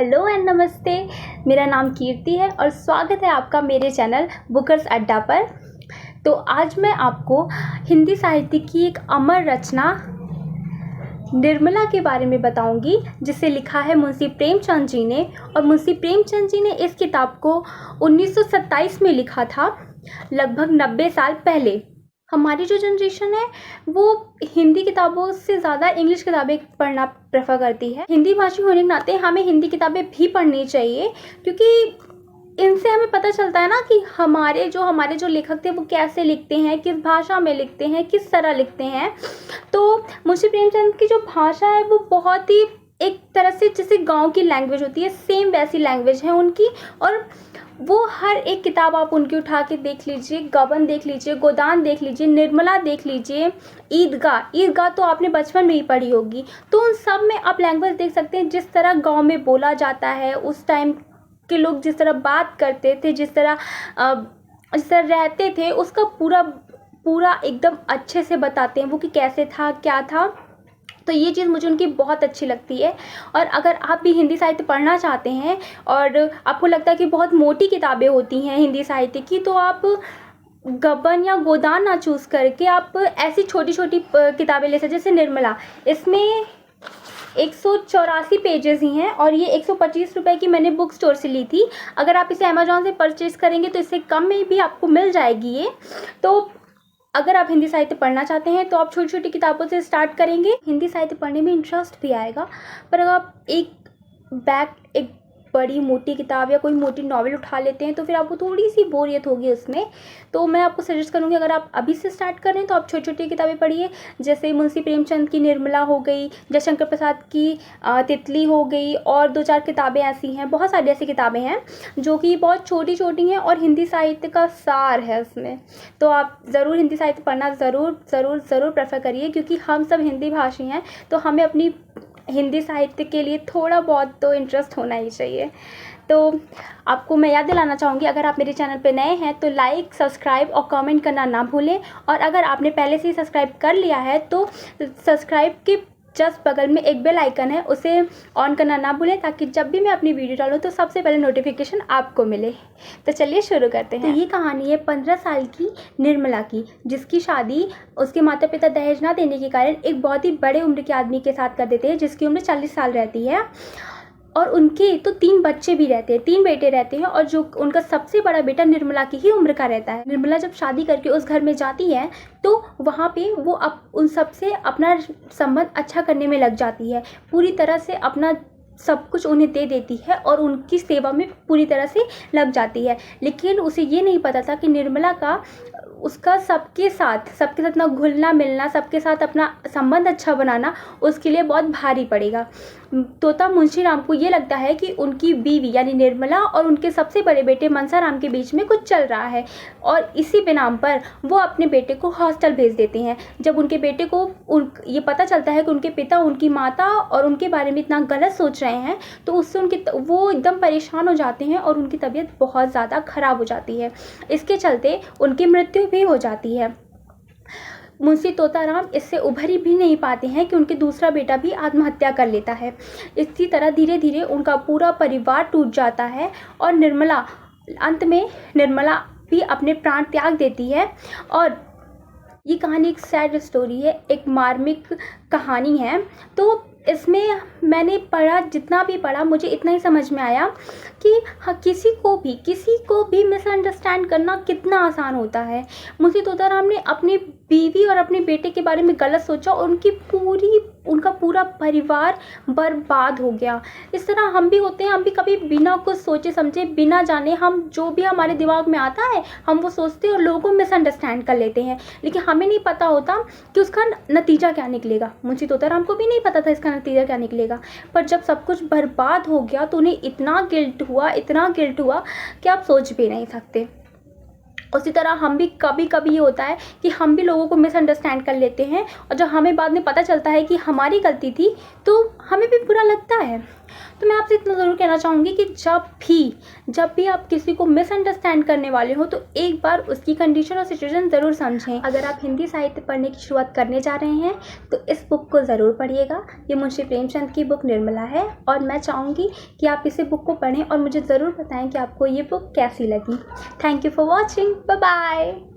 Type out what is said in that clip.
Hello and नमस्ते। मेरा नाम कीर्ति है और स्वागत है आपका मेरे चैनल बुकर्स अड्डा पर। तो आज मैं आपको हिंदी साहित्य की एक अमर रचना निर्मला के बारे में बताऊंगी, जिसे लिखा है मुंशी प्रेमचंद जी ने। और मुंशी प्रेमचंद जी ने इस किताब को 1927 में लिखा था, लगभग 90 साल पहले। हमारी जो जनरेशन है वो हिंदी किताबों से ज़्यादा इंग्लिश किताबें पढ़ना प्रेफर करती है। हिंदी भाषी होने के नाते हमें हिंदी किताबें भी पढ़नी चाहिए, क्योंकि इनसे हमें पता चलता है ना कि हमारे जो लेखक थे वो कैसे लिखते हैं, किस भाषा में लिखते हैं, किस तरह लिखते हैं। तो मुंशी प्रेमचंद की जो भाषा है वो बहुत ही एक तरह से जैसे गांव की लैंग्वेज होती है, सेम वैसी लैंग्वेज है उनकी। और वो हर एक किताब आप उनकी उठा के देख लीजिए, गबन देख लीजिए, गोदान देख लीजिए, निर्मला देख लीजिए, ईदगाह तो आपने बचपन में ही पढ़ी होगी। तो उन सब में आप लैंग्वेज देख सकते हैं, जिस तरह गांव में बोला जाता है, उस टाइम के लोग जिस तरह बात करते थे, जिस तरह रहते थे, उसका पूरा एकदम अच्छे से बताते हैं वो कि कैसे था, क्या था। तो ये चीज़ मुझे उनकी बहुत अच्छी लगती है। और अगर आप भी हिंदी साहित्य पढ़ना चाहते हैं और आपको लगता है कि बहुत मोटी किताबें होती हैं हिंदी साहित्य की, तो आप गबन या गोदान ना चूज़ करके आप ऐसी छोटी छोटी किताबें ले सकते, जैसे निर्मला। इसमें 184 पेजेस ही हैं और ये 125 रुपये की मैंने बुक स्टोर से ली थी। अगर आप इसे अमेजोन से परचेज़ करेंगे तो इससे कम में भी आपको मिल जाएगी ये। तो अगर आप हिंदी साहित्य पढ़ना चाहते हैं तो आप छोटी छोटी किताबों से स्टार्ट करेंगे, हिंदी साहित्य पढ़ने में इंटरेस्ट भी आएगा। पर अगर आप एक बड़ी मोटी किताब या कोई मोटी नॉवेल उठा लेते हैं तो फिर आपको थोड़ी सी बोरियत होगी उसमें। तो मैं आपको सजेस्ट करूँगी, अगर आप अभी से स्टार्ट कर रहे हैं तो आप छोटी छोटी किताबें पढ़िए, जैसे मुंशी प्रेमचंद की निर्मला हो गई, जयशंकर प्रसाद की तितली हो गई, और 2-4 किताबें ऐसी हैं, बहुत सारी ऐसी किताबें हैं जो कि बहुत छोटी छोटी हैं और हिंदी साहित्य का सार है उसमें। तो आप ज़रूर हिंदी साहित्य पढ़ना ज़रूर प्रेफर करिए, क्योंकि हम सब हिंदी भाषी हैं तो हमें अपनी हिंदी साहित्य के लिए थोड़ा बहुत तो इंटरेस्ट होना ही चाहिए। तो आपको मैं याद दिलाना चाहूँगी, अगर आप मेरे चैनल पे नए हैं तो लाइक, सब्सक्राइब और कमेंट करना ना भूलें। और अगर आपने पहले से ही सब्सक्राइब कर लिया है तो सब्सक्राइब के जस्ट बगल में एक बेल आइकन है, उसे ऑन करना ना भूलें, ताकि जब भी मैं अपनी वीडियो डालूँ तो सबसे पहले नोटिफिकेशन आपको मिले। तो चलिए शुरू करते हैं। तो ये कहानी है 15 साल की निर्मला की, जिसकी शादी उसके माता पिता दहेज ना देने के कारण एक बहुत ही बड़े उम्र के आदमी के साथ कर देते हैं, जिसकी उम्र 40 साल रहती है। और उनके तो 3 बच्चे भी रहते हैं, 3 बेटे रहते हैं, और जो उनका सबसे बड़ा बेटा निर्मला की ही उम्र का रहता है। निर्मला जब शादी करके उस घर में जाती है तो वहाँ पे वो उन सब से अपना संबंध अच्छा करने में लग जाती है, पूरी तरह से अपना सब कुछ उन्हें दे देती है और उनकी सेवा में पूरी तरह से लग जाती है। लेकिन उसे ये नहीं पता था कि निर्मला का उसका सबके साथ ना घुलना मिलना, सबके साथ अपना संबंध अच्छा बनाना उसके लिए बहुत भारी पड़ेगा। तोता मुंशीराम को ये लगता है कि उनकी बीवी यानी निर्मला और उनके सबसे बड़े बेटे मनसाराम के बीच में कुछ चल रहा है, और इसी बिनाम पर वो अपने बेटे को हॉस्टल भेज देते हैं। जब उनके बेटे को ये पता चलता है कि उनके पिता उनकी माता और उनके बारे में इतना गलत सोच रहे हैं, तो उससे वो एकदम परेशान हो जाते हैं और उनकी तबीयत बहुत ज़्यादा ख़राब हो जाती है। इसके चलते उनकी मृत्यु भी हो जाती है। मुंशी तोताराम इससे उभर ही भी नहीं पाते हैं कि उनके दूसरा बेटा भी आत्महत्या कर लेता है। इसी तरह धीरे धीरे उनका पूरा परिवार टूट जाता है और अंत में निर्मला भी अपने प्राण त्याग देती है। और ये कहानी एक सैड स्टोरी है, एक मार्मिक कहानी है। तो इसमें मैंने जितना भी पढ़ा मुझे इतना ही समझ में आया कि हाँ, किसी को भी मिसअंडरस्टैंड करना कितना आसान होता है। मुंशी तोताराम ने अपनी बीवी और अपने बेटे के बारे में गलत सोचा और उनका पूरा परिवार बर्बाद हो गया। इस तरह हम भी होते हैं, हम भी कभी बिना कुछ सोचे समझे, बिना जाने, हम जो भी हमारे दिमाग में आता है हम वो सोचते हैं और लोगों को मिसअंडरस्टैंड कर लेते हैं, लेकिन हमें नहीं पता होता कि उसका नतीजा क्या निकलेगा। मुंशी तोताराम को भी नहीं पता था इसका नतीजा क्या निकलेगा, पर जब सब कुछ बर्बाद हो गया तो उन्हें इतना गिल्ट हुआ कि आप सोच भी नहीं सकते। उसी तरह हम भी कभी ये होता है कि हम भी लोगों को मिसअंडरस्टैंड कर लेते हैं, और जब हमें बाद में पता चलता है कि हमारी गलती थी तो हमें भी बुरा लगता है। तो मैं आपसे इतना ज़रूर कहना चाहूँगी कि जब भी आप किसी को मिसअंडरस्टैंड करने वाले हो तो एक बार उसकी कंडीशन और सिचुएशन ज़रूर समझें। अगर आप हिंदी साहित्य पढ़ने की शुरुआत करने जा रहे हैं तो इस बुक को ज़रूर पढ़िएगा। ये मुंशी प्रेमचंद की बुक निर्मला है और मैं चाहूँगी कि आप इसी बुक को पढ़ें और मुझे ज़रूर बताएं कि आपको ये बुक कैसी लगी। Thank you for watching. Bye bye.